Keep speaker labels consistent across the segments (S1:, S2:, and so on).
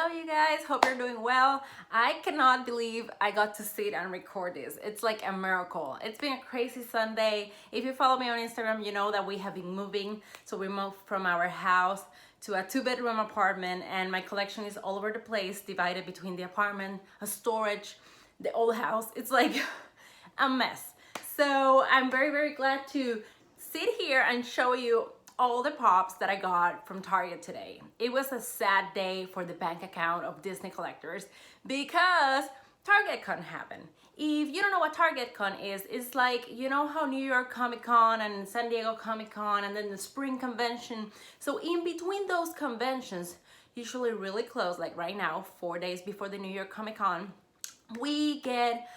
S1: Hello you guys, hope you're doing well. I cannot believe I got to sit and record this. It's like a miracle. It's been a crazy Sunday. If you follow me on Instagram, you know that we have been moving. So we moved from our house to a 2-bedroom apartment, and my collection is all over the place, divided between the apartment, a storage, the old house. It's like a mess. So I'm very glad to sit here and show you all the pops that I got from Target today. It was a sad day for the bank account of Disney collectors because TargetCon happened. If you don't know what TargetCon is, it's like, you know how New York Comic Con and San Diego Comic Con and then the spring convention. So in between those conventions, usually really close, like right now, 4 days before the New York Comic Con, we get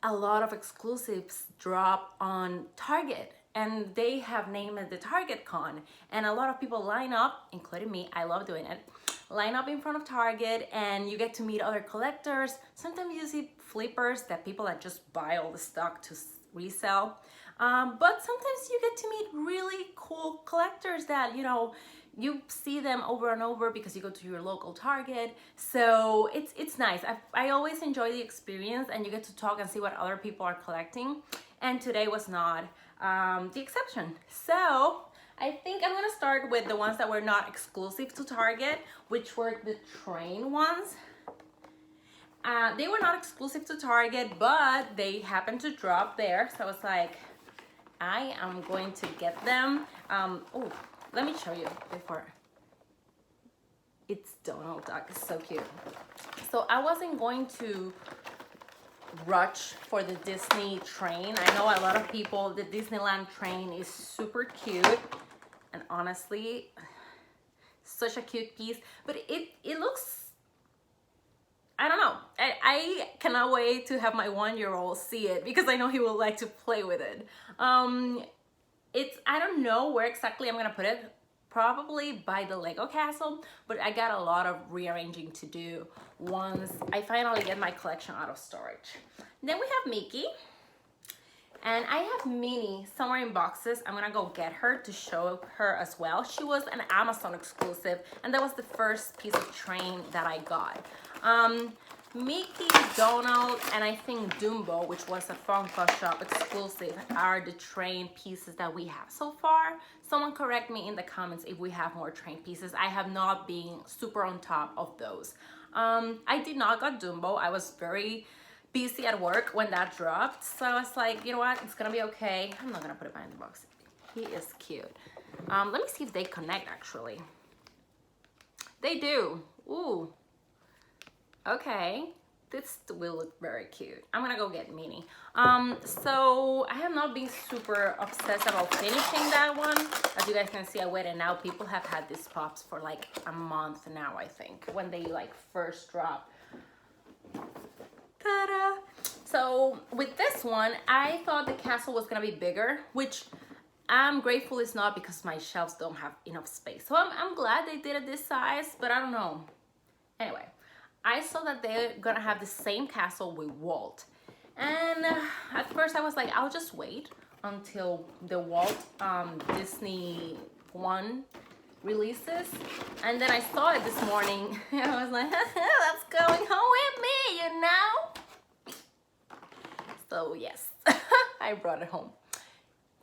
S1: a lot of exclusives drop on Target. And they have named it the Target Con. And a lot of people line up, including me, I love doing it, line up in front of Target and you get to meet other collectors. Sometimes you see flippers, that people that just buy all the stock to resell. But sometimes you get to meet really cool collectors that, you know, you see them over and over because you go to your local Target. So it's nice. I always enjoy the experience, and you get to talk and see what other people are collecting. And today was not the exception. So I think I'm gonna start with the ones that were not exclusive to Target, which were the train ones. They were not exclusive to Target, but they happened to drop there. So I was like, I am going to get them. Oh, let me show you before. It's Donald Duck, it's so cute. So I wasn't going to rush for the Disney train. I know a lot of people, the Disneyland train is super cute, and honestly, such a cute piece, but it looks, I don't know, I cannot wait to have my 1-year-old see it because I know he will like to play with it. I don't know where exactly I'm gonna put it, probably by the Lego castle, but I got a lot of rearranging to do once I finally get my collection out of storage. Then we have Mickey, and I have Minnie somewhere in boxes. I'm gonna go get her to show her as well. She was an Amazon exclusive, and that was the first piece of train that I got. Mickey, Donald, and I think Dumbo, which was a Funko Shop exclusive, are the train pieces that we have so far. Someone correct me in the comments if we have more train pieces. I have not been super on top of those. I did not got Dumbo. I was very busy at work when that dropped. So I was like, you know what? It's gonna be okay. I'm not gonna put it behind the box. He is cute. Let me see if they connect actually. They do. Ooh. Okay, this will look very cute. I'm gonna go get Minnie. So I have not been super obsessed about finishing that one. As you guys can see, I waited. Now people have had these pops for like a month now, I think, when they like first dropped. Ta-da! So with this one, I thought the castle was gonna be bigger, which I'm grateful it's not because my shelves don't have enough space. So I'm glad they did it this size, but I don't know. Anyway. I saw that they're gonna have the same castle with Walt. And at first I was like, I'll just wait until the Walt Disney one releases. And then I saw it this morning and I was like, that's going home with me, you know? So yes, I brought it home.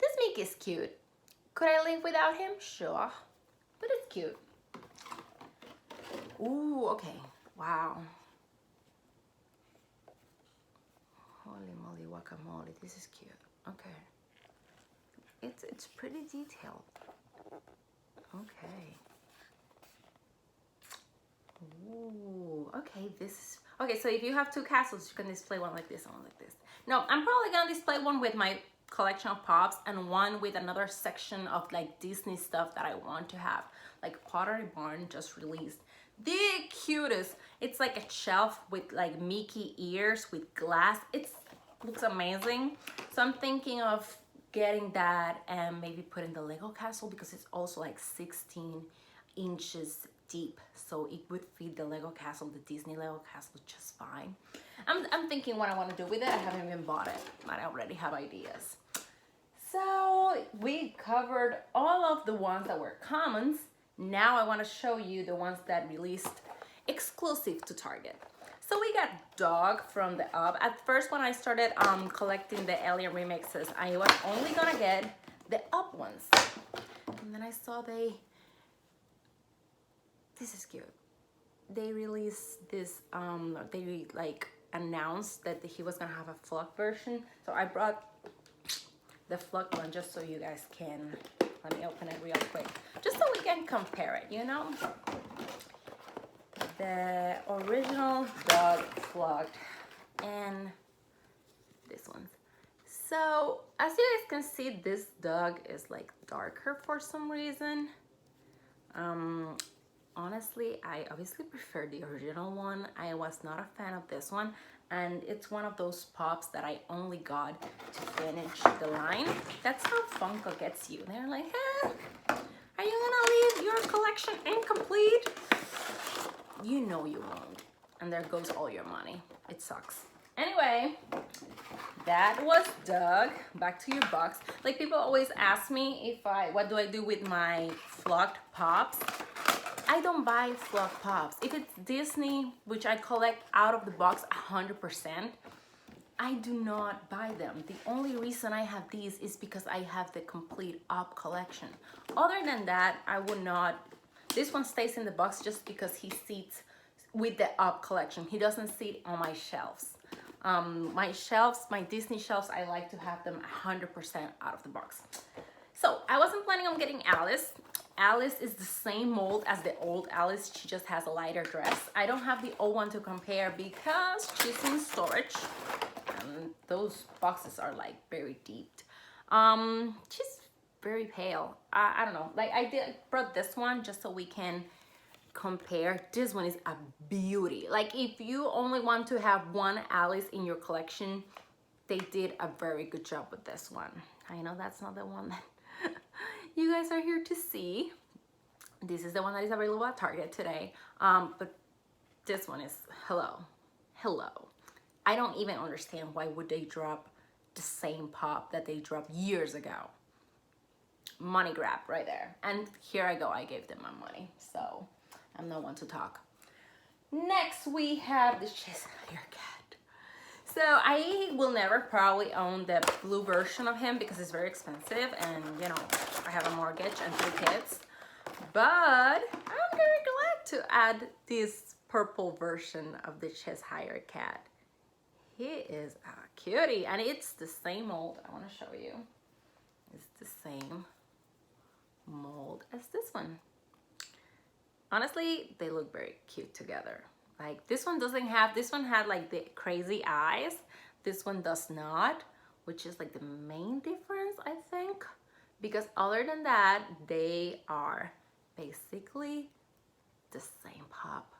S1: This Mickey is cute. Could I live without him? Sure, but it's cute. Ooh, okay. Wow. Holy moly guacamole, this is cute. Okay. It's pretty detailed. Okay. Ooh, okay, okay, so if you have two castles, you can display one like this and one like this. No, I'm probably gonna display one with my collection of pops and one with another section of like Disney stuff that I want to have. Like Pottery Barn just released the cutest. It's like a shelf with like Mickey ears with glass. It looks amazing. So I'm thinking of getting that and maybe putting the Lego castle because it's also like 16 inches deep. So it would fit the Lego castle, the Disney Lego castle, just fine. I'm thinking what I want to do with it. I haven't even bought it, but I already have ideas. So we covered all of the ones that were commons. Now I want to show you the ones that released exclusive to Target. So we got dog from the up. At first when I started collecting the alien remixes, I was only gonna get the up ones. And then I saw this is cute. They released this, they like announced that he was gonna have a flock version. So I brought the flock one just so you guys can, let me open it real quick. Just so we can compare it, you know? The original dog flocked and this one. So as you guys can see, this dog is like darker for some reason. Honestly, I obviously prefer the original one. I was not a fan of this one, and it's one of those pops that I only got to finish the line. That's how Funko gets you. They're like, are you gonna leave your collection incomplete? You know you won't, and there goes all your money. It sucks. Anyway, that was Doug. Back to your box. Like, people always ask me what do I do with my flocked pops. I don't buy flocked pops. If it's Disney, which I collect out of the box 100%, I do not buy them. The only reason I have these is because I have the complete up collection. Other than that, I would not. This one stays in the box just because he sits with the up collection. He doesn't sit on my shelves. My shelves, my Disney shelves, I like to have them 100% out of the box. So I wasn't planning on getting Alice. Alice is the same mold as the old Alice. She just has a lighter dress. I don't have the old one to compare because she's in storage. And those boxes are like very deep. She's very pale. I don't know. Like, I brought this one just so we can compare. This one is a beauty. Like, if you only want to have one Alice in your collection, they did a very good job with this one. I know that's not the one that you guys are here to see. This is the one that is available at Target today. But this one is hello. I don't even understand why would they drop the same pop that they dropped years ago. Money grab right there. And here I go, I gave them my money, so I'm no one to talk. Next we have the Cheshire Cat. So I will never probably own the blue version of him because it's very expensive, and you know, I have a mortgage and 3 kids. But I'm very glad to add this purple version of the Cheshire Cat. He is a cutie, and it's the same mold. I want to show you. It's the same mold as this one. Honestly, they look very cute together. Like, this one doesn't have, this one had like the crazy eyes. This one does not, which is like the main difference, I think. Because other than that, they are basically the same pop.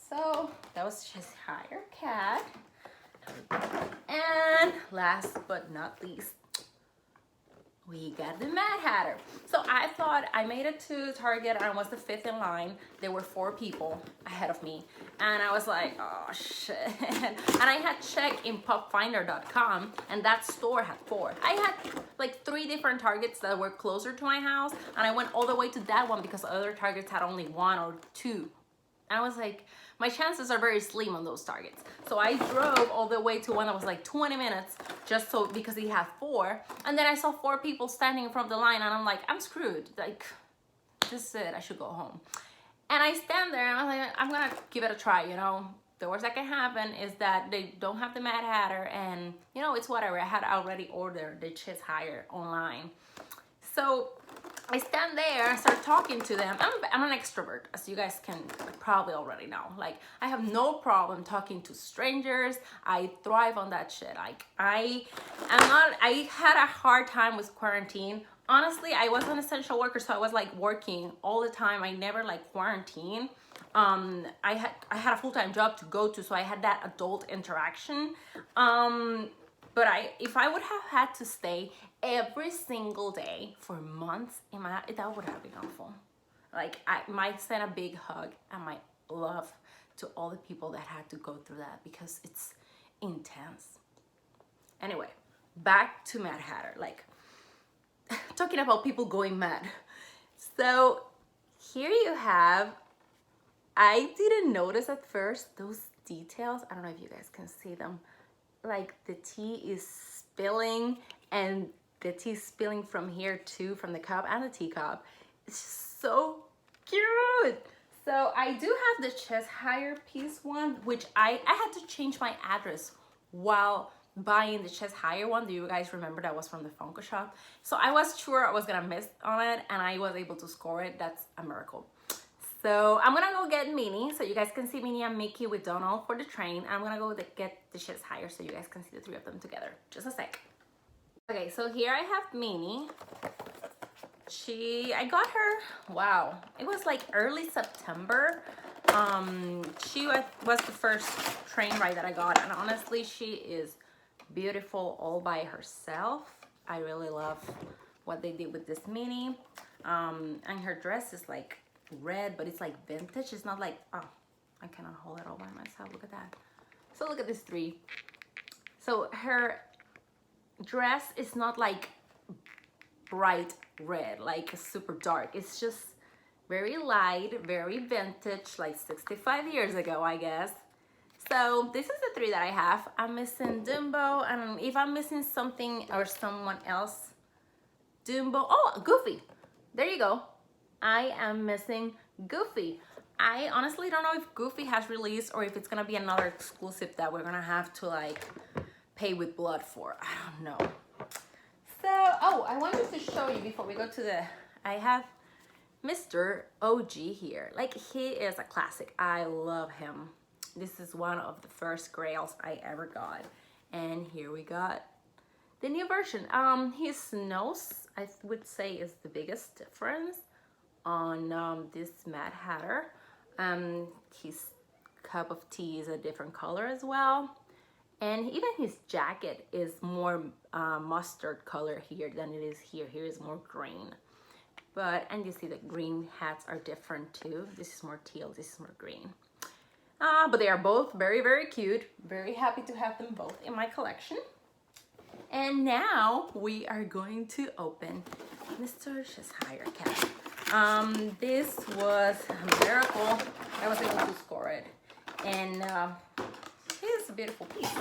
S1: So that was Cheshire Cat. And last but not least, we got the Mad Hatter. So I thought, I made it to Target and I was the 5th in line. There were 4 people ahead of me. And I was like, oh shit. And I had checked in popfinder.com and that store had 4. I had like 3 different Targets that were closer to my house. And I went all the way to that one because other Targets had only 1 or 2. And I was like, my chances are very slim on those Targets. So I drove all the way to one that was like 20 minutes just so, because he had 4. And then I saw 4 people standing in front of the line and I'm like, I'm screwed. Like, this is it, I should go home. And I stand there and I'm like, I'm gonna give it a try, you know. The worst that can happen is that they don't have the Mad Hatter and, you know, it's whatever. I had already ordered the Cheshire online. So I stand there and start talking to them. I'm an extrovert, as you guys can probably already know. Like, I have no problem talking to strangers. I thrive on that shit. Like, I had a hard time with quarantine. Honestly, I was an essential worker, so I was like working all the time. I never like quarantine. I had a full-time job to go to, so I had that adult interaction. But if I would have had to stay every single day for months, that would have been awful. Like, I might send a big hug and my love to all the people that had to go through that because it's intense. Anyway, back to Mad Hatter. Like, talking about people going mad. So here you have I didn't notice at first those details. I don't know if you guys can see them. Like the tea is spilling, and the tea is spilling from here too, from the cup and the teacup. It's just so cute. So I do have the chest higher piece one, which I had to change my address while buying the chest higher one. Do you guys remember that was from the Funko shop? So I was sure I was gonna miss on it, and I was able to score it. That's a miracle. So I'm gonna go get Minnie so you guys can see Minnie and Mickey with Donald for the train. I'm gonna go get the chest higher so you guys can see the three of them together. Just a sec. Okay, so here I have Minnie. I got her, wow, it was like early September. She was the first train ride that I got, and honestly, she is beautiful all by herself. I really love what they did with this Minnie. And her dress is like red, but it's like vintage. It's not like, oh, I cannot hold it all by myself. Look at that. So look at this three. So her dress is not like bright red, like super dark. It's just very light, very vintage, like 65 years ago, I guess. So this is the three that I have. I'm missing Dumbo, and if I'm missing something or someone else, Dumbo, oh, Goofy. There you go. I am missing Goofy. I honestly don't know if Goofy has released or if it's gonna be another exclusive that we're gonna have to like pay with blood for. I don't know. So, oh, I wanted to show you before we go to I have Mr. OG here. Like, he is a classic. I love him. This is one of the first grails I ever got. And here we got the new version. His nose, I would say, is the biggest difference on this Mad Hatter. His cup of tea is a different color as well. And even his jacket is more mustard color here than it is here. Here is more green. And you see the green hats are different too. This is more teal, this is more green. But they are both very, very cute. Very happy to have them both in my collection. And now we are going to open Mr. Cheshire Cat. This was a miracle. I was able to score it. And it's a beautiful piece.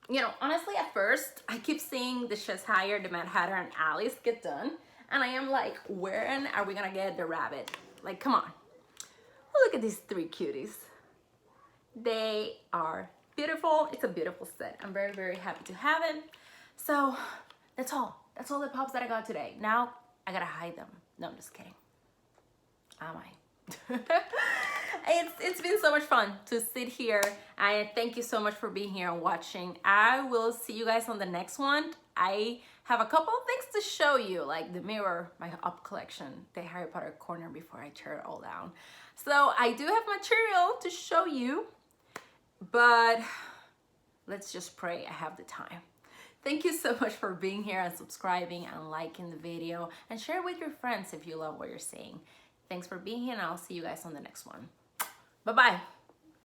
S1: You know, honestly, at first, I keep seeing the Cheshire, the Mad Hatter, and Alice get done. And I am like, when are we gonna get the rabbit? Like, come on. Look at these three cuties. They are beautiful. It's a beautiful set. I'm very, very happy to have it. So that's all. That's all the pops that I got today. Now I gotta hide them. No, I'm just kidding. Am I? It's been so much fun to sit here. I thank you so much for being here and watching. I will see you guys on the next one. I have a couple of things to show you, like the mirror, my up collection, the Harry Potter corner before I tear it all down. So I do have material to show you, but let's just pray I have the time. Thank you so much for being here and subscribing and liking the video, and share with your friends if you love what you're seeing. Thanks for being here, and I'll see you guys on the next one. Bye-bye.